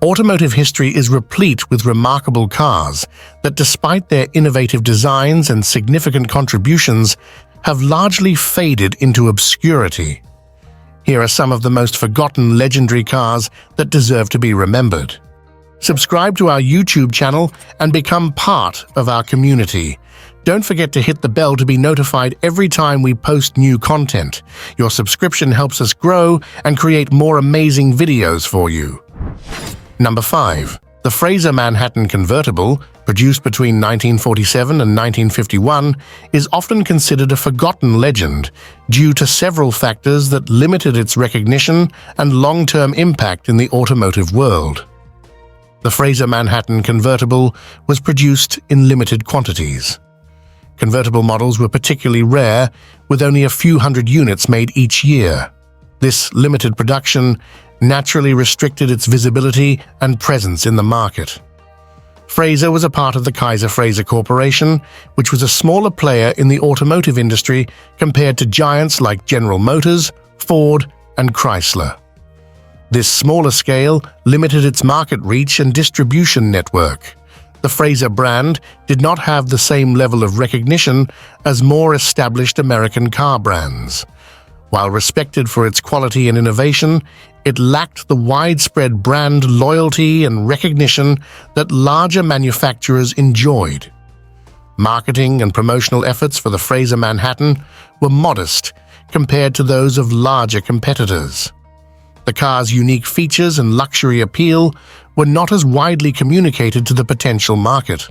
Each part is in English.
Automotive history is replete with remarkable cars that, despite their innovative designs and significant contributions, have largely faded into obscurity. Here are some of the most forgotten legendary cars that deserve to be remembered. Subscribe to our YouTube channel and become part of our community. Don't forget to hit the bell to be notified every time we post new content. Your subscription helps us grow and create more amazing videos for you. Number 5. The Fraser Manhattan Convertible, produced between 1947 and 1951, is often considered a forgotten legend due to several factors that limited its recognition and long-term impact in the automotive world. The Fraser Manhattan Convertible was produced in limited quantities. Convertible models were particularly rare, with only a few hundred units made each year. This limited production naturally restricted its visibility and presence in the market. Fraser was a part of the Kaiser Corporation, which was a smaller player in the automotive industry compared to giants like General Motors, Ford, and Chrysler. This smaller scale limited its market reach and distribution network. The Fraser brand did not have the same level of recognition as more established American car brands. While respected for its quality and innovation, it lacked the widespread brand loyalty and recognition that larger manufacturers enjoyed. Marketing and promotional efforts for the Fraser Manhattan were modest compared to those of larger competitors. The car's unique features and luxury appeal were not as widely communicated to the potential market.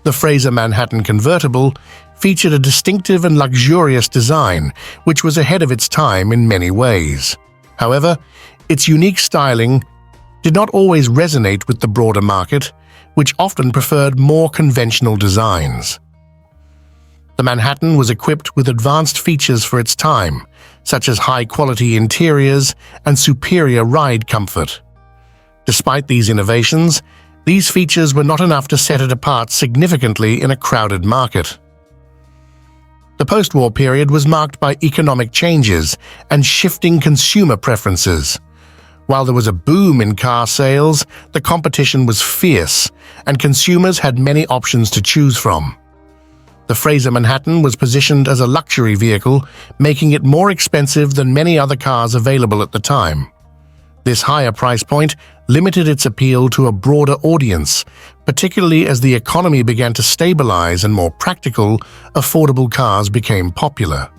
The Fraser Manhattan Convertible featured a distinctive and luxurious design, which was ahead of its time in many ways. However, its unique styling did not always resonate with the broader market, which often preferred more conventional designs. The Manhattan was equipped with advanced features for its time, such as high-quality interiors and superior ride comfort. Despite these innovations, these features were not enough to set it apart significantly in a crowded market. The post-war period was marked by economic changes and shifting consumer preferences. While there was a boom in car sales, the competition was fierce, and consumers had many options to choose from. The Fraser Manhattan was positioned as a luxury vehicle, making it more expensive than many other cars available at the time. This higher price point limited its appeal to a broader audience, particularly as the economy began to stabilize and more practical, affordable cars became popular.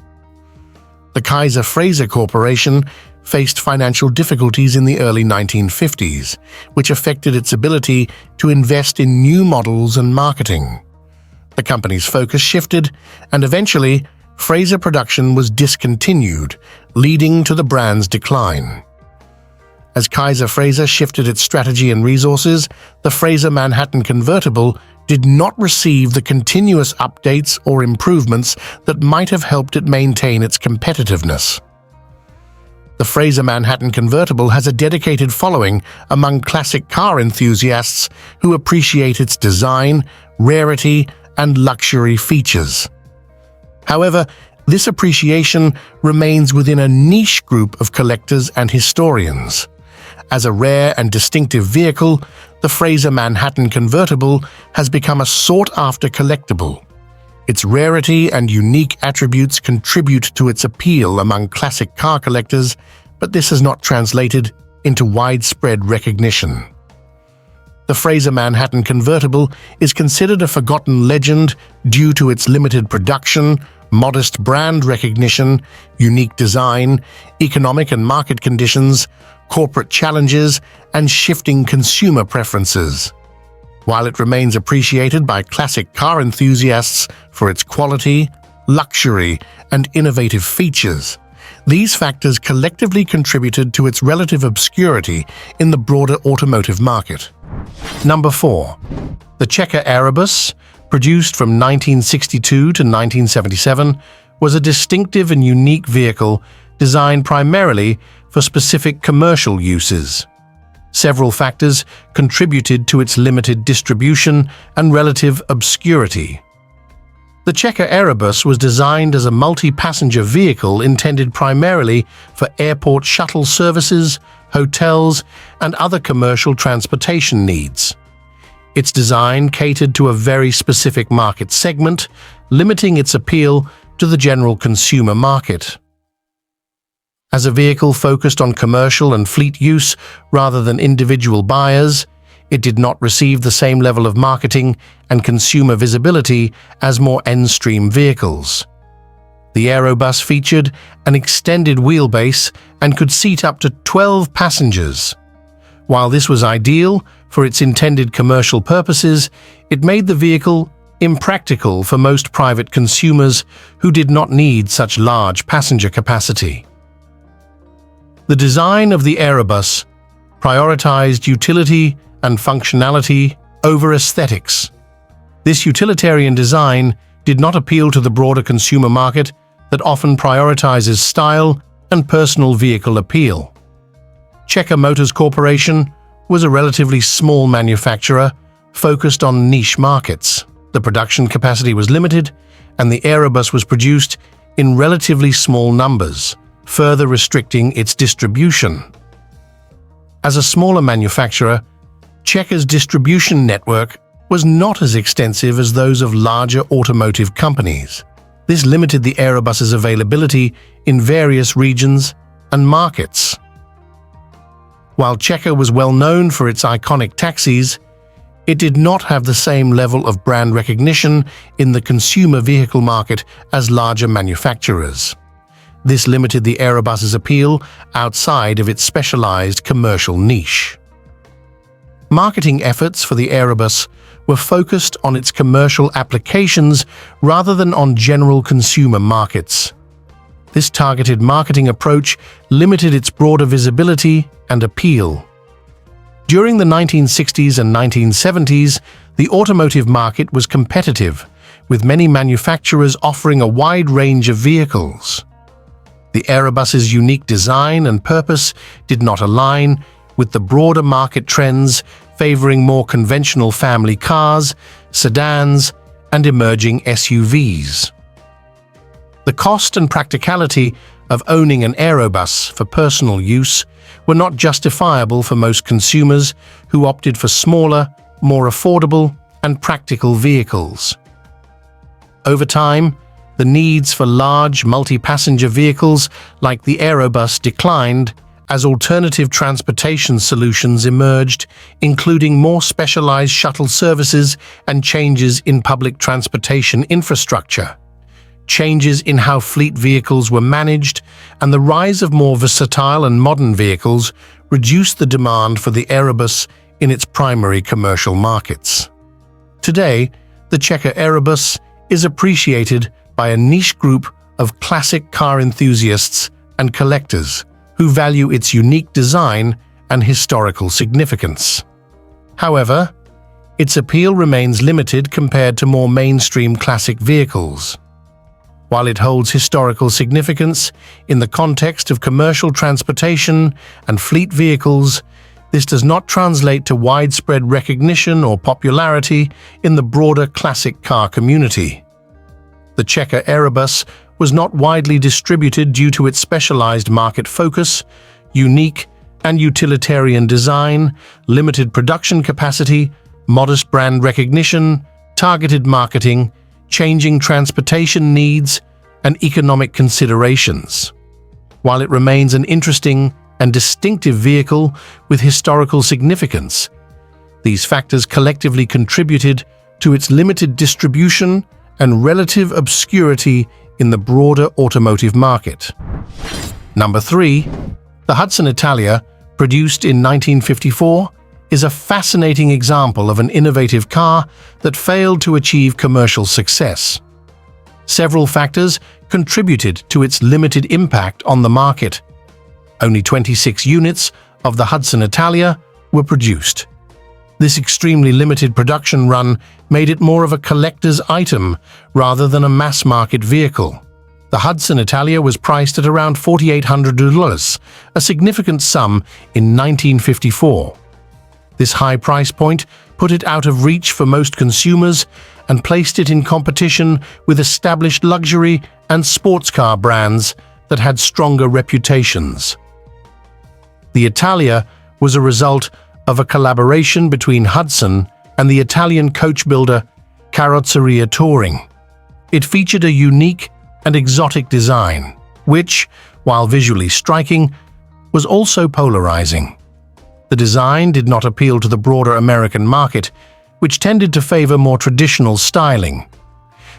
The Kaiser Corporation faced financial difficulties in the early 1950s, which affected its ability to invest in new models and marketing. The company's focus shifted, and eventually, Fraser production was discontinued, leading to the brand's decline. As Kaiser Fraser shifted its strategy and resources, the Fraser Manhattan Convertible did not receive the continuous updates or improvements that might have helped it maintain its competitiveness. The Fraser Manhattan Convertible has a dedicated following among classic car enthusiasts who appreciate its design, rarity, and luxury features. However, this appreciation remains within a niche group of collectors and historians. As a rare and distinctive vehicle, the Fraser Manhattan Convertible has become a sought-after collectible. Its rarity and unique attributes contribute to its appeal among classic car collectors, but this has not translated into widespread recognition. The Fraser Manhattan Convertible is considered a forgotten legend due to its limited production, modest brand recognition, unique design, economic and market conditions, corporate challenges, and shifting consumer preferences. While it remains appreciated by classic car enthusiasts for its quality, luxury, and innovative features, these factors collectively contributed to its relative obscurity in the broader automotive market. Number 4. The Checker Aerobus, produced from 1962 to 1977, was a distinctive and unique vehicle designed primarily for specific commercial uses. Several factors contributed to its limited distribution and relative obscurity. The Checker Aerobus was designed as a multi-passenger vehicle intended primarily for airport shuttle services, hotels, and other commercial transportation needs. Its design catered to a very specific market segment, limiting its appeal to the general consumer market. As a vehicle focused on commercial and fleet use rather than individual buyers, it did not receive the same level of marketing and consumer visibility as more end-stream vehicles. The Aerobus featured an extended wheelbase and could seat up to 12 passengers. While this was ideal for its intended commercial purposes, it made the vehicle impractical for most private consumers who did not need such large passenger capacity. The design of the Aerobus prioritized utility and functionality over aesthetics. This utilitarian design did not appeal to the broader consumer market that often prioritizes style and personal vehicle appeal. Checker Motors Corporation was a relatively small manufacturer focused on niche markets. The production capacity was limited, and the Aerobus was produced in relatively small numbers, further restricting its distribution. As a smaller manufacturer, Checker's distribution network was not as extensive as those of larger automotive companies. This limited the Aerobus's availability in various regions and markets. While Checker was well known for its iconic taxis, it did not have the same level of brand recognition in the consumer vehicle market as larger manufacturers. This limited the Aerobus's appeal outside of its specialized commercial niche. Marketing efforts for the Aerobus were focused on its commercial applications rather than on general consumer markets. This targeted marketing approach limited its broader visibility and appeal. During the 1960s and 1970s, the automotive market was competitive, with many manufacturers offering a wide range of vehicles. The Aerobus's unique design and purpose did not align with the broader market trends favoring more conventional family cars, sedans, and emerging SUVs. The cost and practicality of owning an Aerobus for personal use were not justifiable for most consumers who opted for smaller, more affordable, and practical vehicles. Over time, the needs for large multi-passenger vehicles like the Aerobus declined as alternative transportation solutions emerged, including more specialized shuttle services and changes in public transportation infrastructure. Changes in how fleet vehicles were managed and the rise of more versatile and modern vehicles reduced the demand for the Aerobus in its primary commercial markets. Today, the Checker Aerobus is appreciated by a niche group of classic car enthusiasts and collectors who value its unique design and historical significance. However, its appeal remains limited compared to more mainstream classic vehicles. While it holds historical significance in the context of commercial transportation and fleet vehicles, this does not translate to widespread recognition or popularity in the broader classic car community. The Checker Aerobus was not widely distributed due to its specialized market focus, unique and utilitarian design, limited production capacity, modest brand recognition, targeted marketing, changing transportation needs, and economic considerations. While it remains an interesting and distinctive vehicle with historical significance, these factors collectively contributed to its limited distribution and relative obscurity in the broader automotive market. Number 3. The Hudson Italia, produced in 1954, is a fascinating example of an innovative car that failed to achieve commercial success. Several factors contributed to its limited impact on the market. Only 26 units of the Hudson Italia were produced. This extremely limited production run made it more of a collector's item rather than a mass-market vehicle. The Hudson Italia was priced at around $4,800, a significant sum in 1954. This high price point put it out of reach for most consumers and placed it in competition with established luxury and sports car brands that had stronger reputations. The Italia was a result of a collaboration between Hudson and the Italian coach builder Carrozzeria Touring. It featured a unique and exotic design, which, while visually striking, was also polarizing. The design did not appeal to the broader American market, which tended to favor more traditional styling.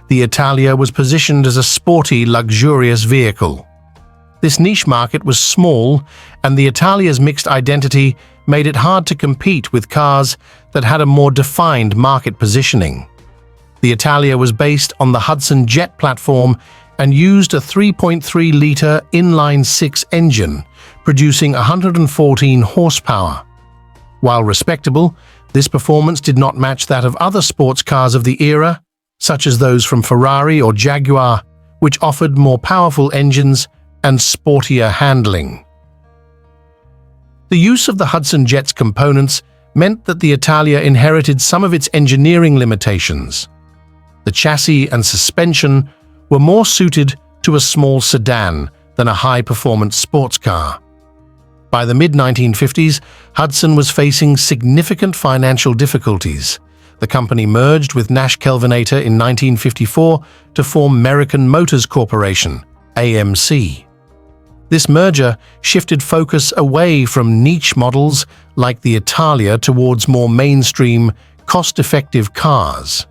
The Italia was positioned as a sporty, luxurious vehicle. This niche market was small, and the Italia's mixed identity made it hard to compete with cars that had a more defined market positioning. The Italia was based on the Hudson Jet platform and used a 3.3-liter inline-six engine, producing 114 horsepower. While respectable, this performance did not match that of other sports cars of the era, such as those from Ferrari or Jaguar, which offered more powerful engines and sportier handling. The use of the Hudson Jet's components meant that the Italia inherited some of its engineering limitations. The chassis and suspension were more suited to a small sedan than a high-performance sports car. By the mid-1950s, Hudson was facing significant financial difficulties. The company merged with Nash Kelvinator in 1954 to form American Motors Corporation, AMC. This merger shifted focus away from niche models like the Italia towards more mainstream, cost-effective cars.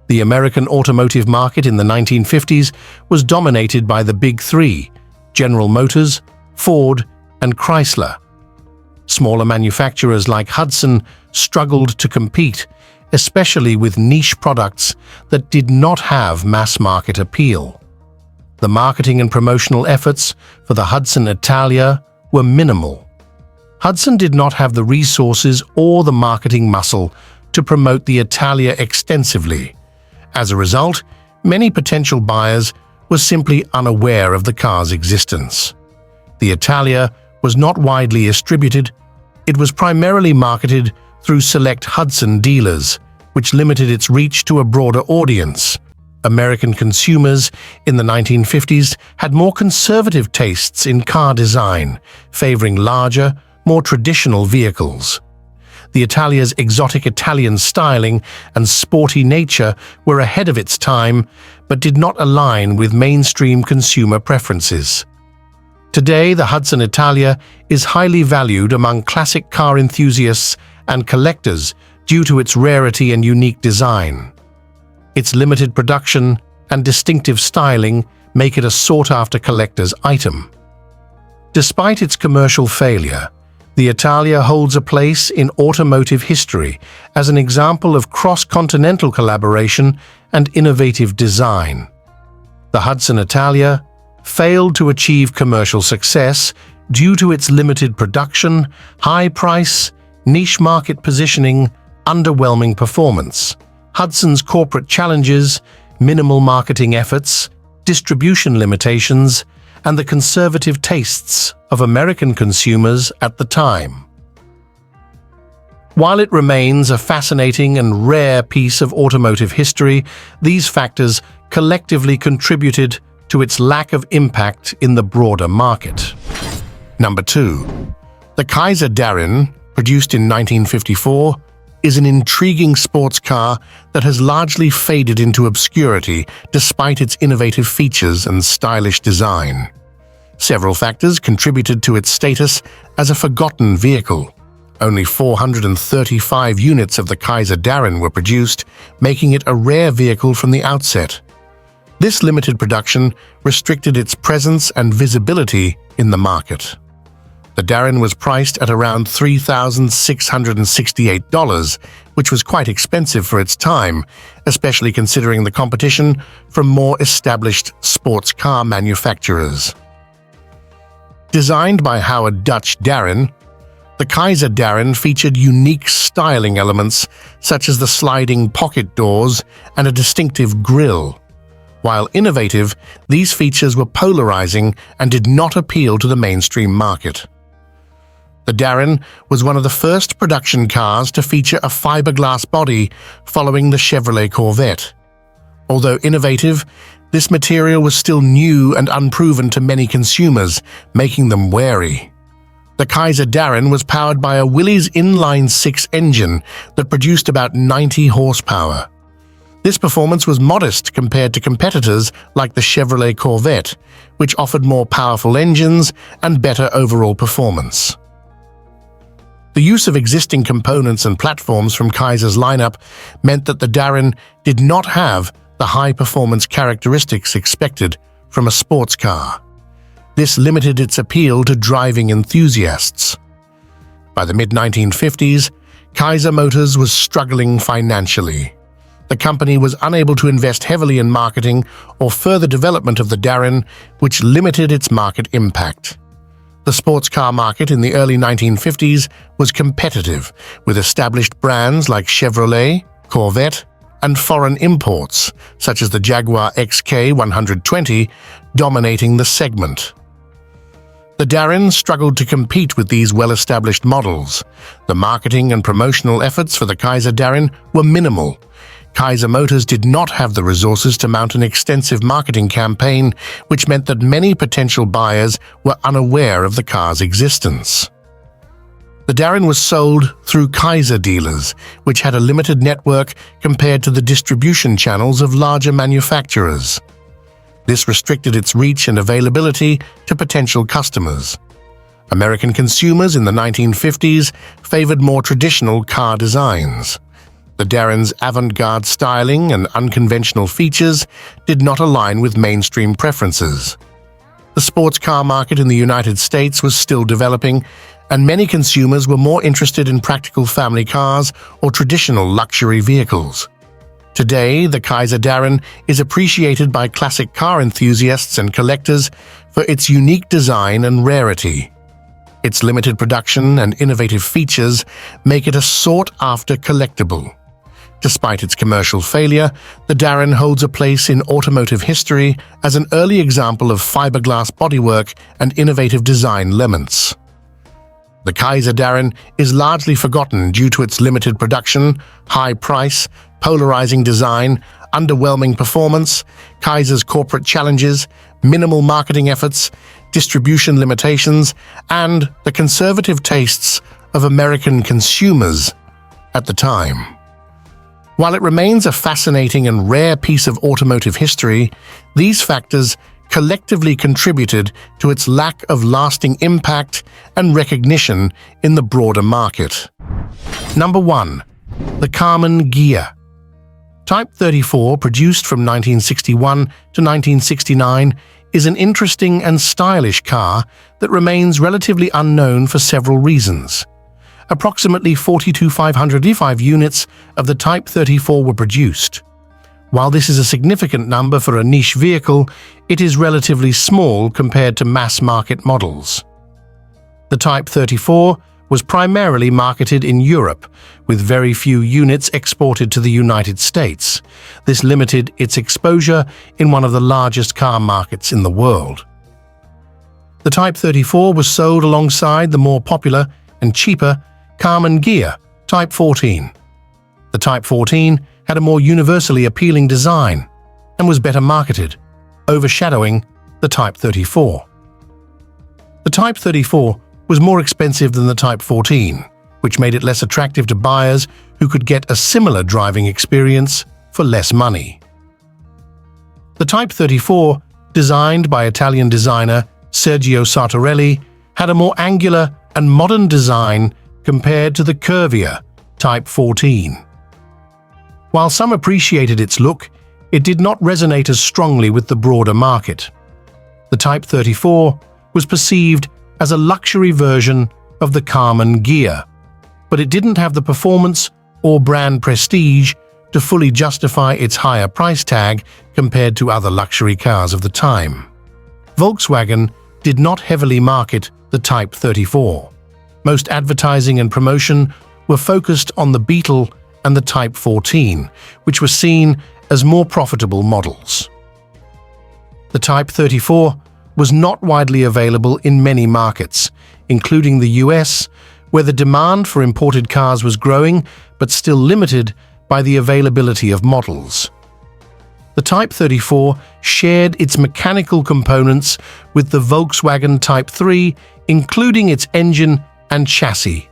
The American automotive market in the 1950s was dominated by the Big Three: General Motors, Ford, and Chrysler. Smaller manufacturers like Hudson struggled to compete, especially with niche products that did not have mass-market appeal. The marketing and promotional efforts for the Hudson Italia were minimal. Hudson did not have the resources or the marketing muscle to promote the Italia extensively. As a result, many potential buyers were simply unaware of the car's existence. The Italia was not widely distributed. It was primarily marketed through select Hudson dealers, which limited its reach to a broader audience. American consumers in the 1950s had more conservative tastes in car design, favoring larger, more traditional vehicles. The Italia's exotic Italian styling and sporty nature were ahead of its time, but did not align with mainstream consumer preferences. Today, the Hudson Italia is highly valued among classic car enthusiasts and collectors due to its rarity and unique design. Its limited production and distinctive styling make it a sought-after collector's item. Despite its commercial failure, the Italia holds a place in automotive history as an example of cross-continental collaboration and innovative design. The Hudson Italia failed to achieve commercial success due to its limited production, high price, niche market positioning, underwhelming performance. Hudson's corporate challenges, minimal marketing efforts, distribution limitations, and the conservative tastes of American consumers at the time. While it remains a fascinating and rare piece of automotive history, these factors collectively contributed to its lack of impact in the broader market. Number 2. The Kaiser Daren, produced in 1954, is an intriguing sports car that has largely faded into obscurity despite its innovative features and stylish design. Several factors contributed to its status as a forgotten vehicle. Only 435 units of the Kaiser Daren were produced, making it a rare vehicle from the outset. This limited production restricted its presence and visibility in the market. The Daren was priced at around $3,668, which was quite expensive for its time, especially considering the competition from more established sports car manufacturers. Designed by Howard Dutch Daren, the Kaiser Daren featured unique styling elements such as the sliding pocket doors and a distinctive grille. While innovative, these features were polarizing and did not appeal to the mainstream market. The Daren was one of the first production cars to feature a fiberglass body following the Chevrolet Corvette. Although innovative, this material was still new and unproven to many consumers, making them wary. The Kaiser Daren was powered by a Willys inline-six engine that produced about 90 horsepower. This performance was modest compared to competitors like the Chevrolet Corvette, which offered more powerful engines and better overall performance. The use of existing components and platforms from Kaiser's lineup meant that the Daren did not have the high-performance characteristics expected from a sports car. This limited its appeal to driving enthusiasts. By the mid-1950s, Kaiser Motors was struggling financially. The company was unable to invest heavily in marketing or further development of the Daren, which limited its market impact. The sports car market in the early 1950s was competitive, with established brands like Chevrolet, Corvette, and foreign imports, such as the Jaguar XK120, dominating the segment. The Daren struggled to compete with these well-established models. The marketing and promotional efforts for the Kaiser Daren were minimal. Kaiser Motors did not have the resources to mount an extensive marketing campaign, which meant that many potential buyers were unaware of the car's existence. The Daren was sold through Kaiser dealers, which had a limited network compared to the distribution channels of larger manufacturers. This restricted its reach and availability to potential customers. American consumers in the 1950s favored more traditional car designs. The Daren's avant-garde styling and unconventional features did not align with mainstream preferences. The sports car market in the United States was still developing, and many consumers were more interested in practical family cars or traditional luxury vehicles. Today, the Kaiser Daren is appreciated by classic car enthusiasts and collectors for its unique design and rarity. Its limited production and innovative features make it a sought-after collectible. Despite its commercial failure, the Daren holds a place in automotive history as an early example of fiberglass bodywork and innovative design elements. The Kaiser Daren is largely forgotten due to its limited production, high price, polarizing design, underwhelming performance, Kaiser's corporate challenges, minimal marketing efforts, distribution limitations, and the conservative tastes of American consumers at the time. While it remains a fascinating and rare piece of automotive history, these factors collectively contributed to its lack of lasting impact and recognition in the broader market. Number 1. The Karmann Ghia. Type 34, produced from 1961 to 1969, is an interesting and stylish car that remains relatively unknown for several reasons. Approximately 42,585 units of the Type 34 were produced. While this is a significant number for a niche vehicle, it is relatively small compared to mass-market models. The Type 34 was primarily marketed in Europe, with very few units exported to the United States. This limited its exposure in one of the largest car markets in the world. The Type 34 was sold alongside the more popular and cheaper Karmann Ghia Type 14. The Type 14 had a more universally appealing design and was better marketed, overshadowing the Type 34. The Type 34 was more expensive than the Type 14, which made it less attractive to buyers who could get a similar driving experience for less money. The Type 34, designed by Italian designer Sergio Sartorelli, had a more angular and modern design compared to the curvier Type 14. While some appreciated its look, it did not resonate as strongly with the broader market. The Type 34 was perceived as a luxury version of the Karmann Ghia, but it didn't have the performance or brand prestige to fully justify its higher price tag compared to other luxury cars of the time. Volkswagen did not heavily market the Type 34. Most advertising and promotion were focused on the Beetle and the Type 14, which were seen as more profitable models. The Type 34 was not widely available in many markets, including the US, where the demand for imported cars was growing but still limited by the availability of models. The Type 34 shared its mechanical components with the Volkswagen Type 3, including its engine and chassis.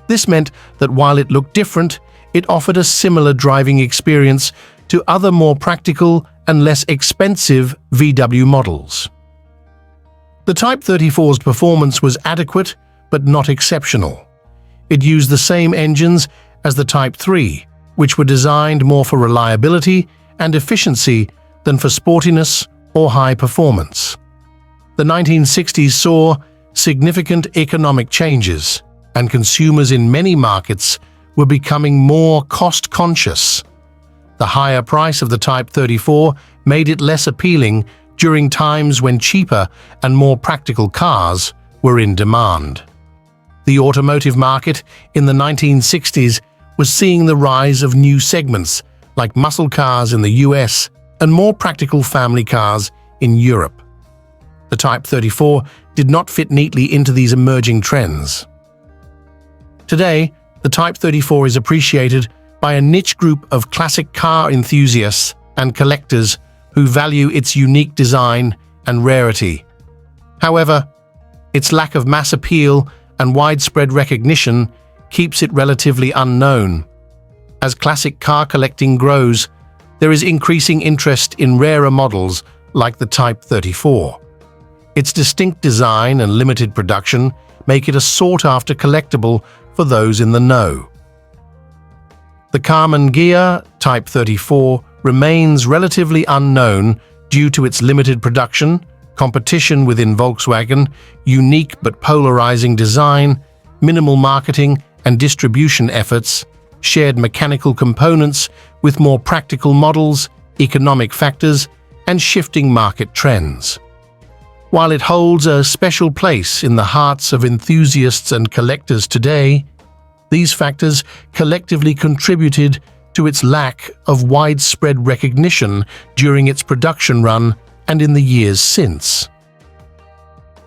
This meant that while it looked different, it offered a similar driving experience to other more practical and less expensive VW models. The Type 34's performance was adequate but not exceptional. It used the same engines as the Type 3, which were designed more for reliability and efficiency than for sportiness or high performance. The 1960s saw significant economic changes, and consumers in many markets were becoming more cost-conscious. The higher price of the Type 34 made it less appealing during times when cheaper and more practical cars were in demand. The automotive market in the 1960s was seeing the rise of new segments like muscle cars in the US and more practical family cars in Europe. The Type 34 did not fit neatly into these emerging trends. Today, the Type 34 is appreciated by a niche group of classic car enthusiasts and collectors who value its unique design and rarity. However, its lack of mass appeal and widespread recognition keeps it relatively unknown. As classic car collecting grows, there is increasing interest in rarer models like the Type 34. Its distinct design and limited production make it a sought-after collectible for those in the know. The Karmann Ghia Type 34 remains relatively unknown due to its limited production, competition within Volkswagen, unique but polarizing design, minimal marketing and distribution efforts, shared mechanical components with more practical models, economic factors, and shifting market trends. While it holds a special place in the hearts of enthusiasts and collectors today, these factors collectively contributed to its lack of widespread recognition during its production run and in the years since.